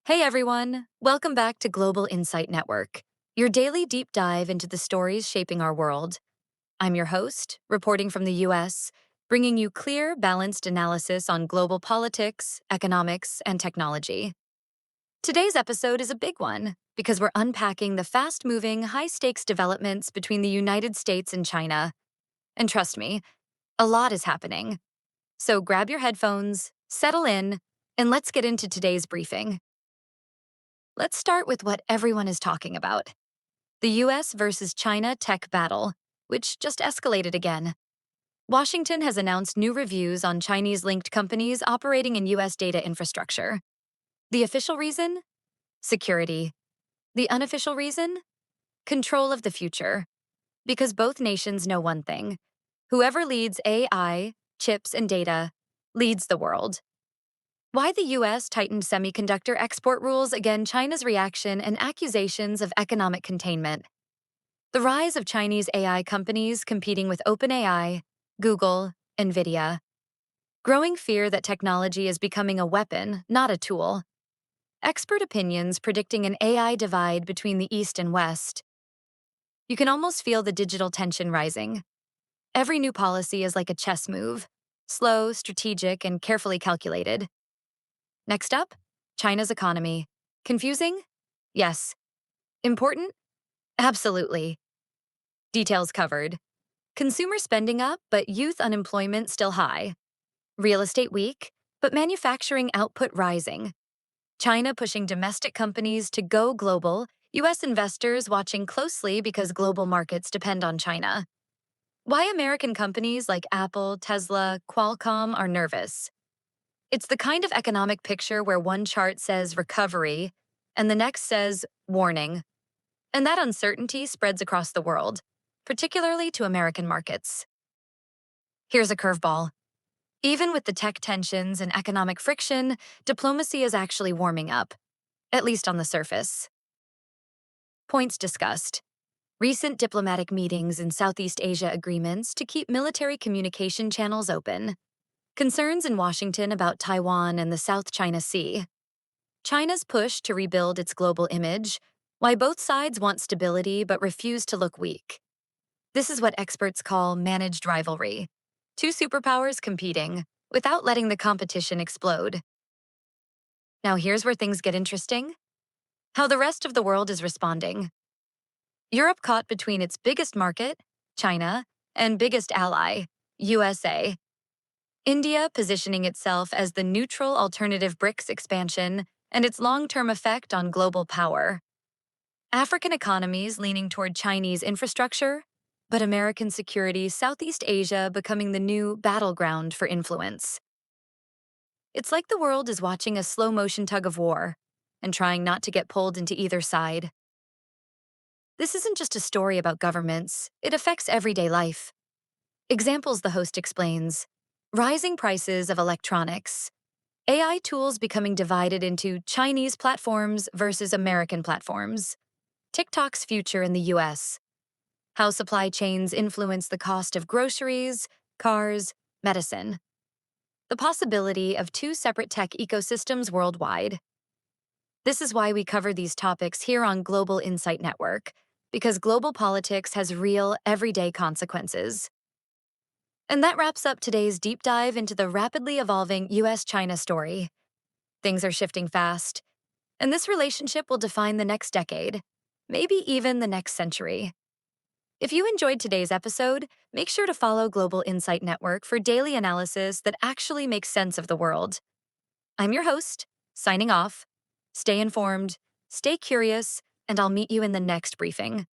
Hey everyone, welcome back to Global Insight Network, your daily deep dive into the stories shaping our world. I'm your host, reporting from the US, bringing you clear, balanced analysis on global politics, economics, and technology. Today's episode is a big one because we're unpacking the fast moving, high stakes developments between the United States and China. And trust me, a lot is happening. So grab your headphones, settle in, and let's get into today's briefing. Let's start with what everyone is talking about: the US versus China tech battle, which just escalated again. Washington has announced new reviews on Chinese linked companies operating in US data infrastructure. The official reason? Security. The unofficial reason? Control of the future. Because both nations know one thing: whoever leads AI, chips, and data leads the world. Why the US tightened semiconductor export rules against China's reaction and accusations of economic containment. The rise of Chinese AI companies competing with OpenAI, Google, Nvidia. Growing fear that technology is becoming a weapon, not a tool. Expert opinions predicting an AI divide between the East and West. You can almost feel the digital tension rising. Every new policy is like a chess move: slow, strategic, and carefully calculated. Next up, China's economy. Confusing? Yes. Important? Absolutely. Details covered. Consumer spending up, but youth unemployment still high. Real estate weak, but manufacturing output rising. China pushing domestic companies to go global, US investors watching closely because global markets depend on China. Why American companies like Apple, Tesla, Qualcomm are nervous. It's the kind of economic picture where one chart says recovery and the next says warning. And that uncertainty spreads across the world, particularly to American markets. Here's a curveball. Even with the tech tensions and economic friction, diplomacy is actually warming up, at least on the surface. Points discussed: recent diplomatic meetings in Southeast Asia agreements to keep military communication channels open. Concerns in Washington about Taiwan and the South China Sea. China's push to rebuild its global image, why both sides want stability but refuse to look weak. This is what experts call managed rivalry: two superpowers competing, without letting the competition explode. Now here's where things get interesting. How the rest of the world is responding. Europe caught between its biggest market, China, and biggest ally, USA. India positioning itself as the neutral alternative BRICS expansion and its long-term effect on global power. African economies leaning toward Chinese infrastructure, but American security, Southeast Asia becoming the new battleground for influence. It's like the world is watching a slow-motion tug of war and trying not to get pulled into either side. This isn't just a story about governments, it affects everyday life. Examples the host explains: rising prices of electronics, AI tools becoming divided into Chinese platforms versus American platforms, TikTok's future in the US, how supply chains influence the cost of groceries, cars, medicine, the possibility of two separate tech ecosystems worldwide. This is why we cover these topics here on Global Insight Network, because global politics has real, everyday consequences. And that wraps up today's deep dive into the rapidly evolving US-China story. Things are shifting fast, and this relationship will define the next decade, maybe even the next century. If you enjoyed today's episode, make sure to follow Global Insight Network for daily analysis that actually makes sense of the world. I'm your host, signing off. Stay informed, stay curious, and I'll meet you in the next briefing.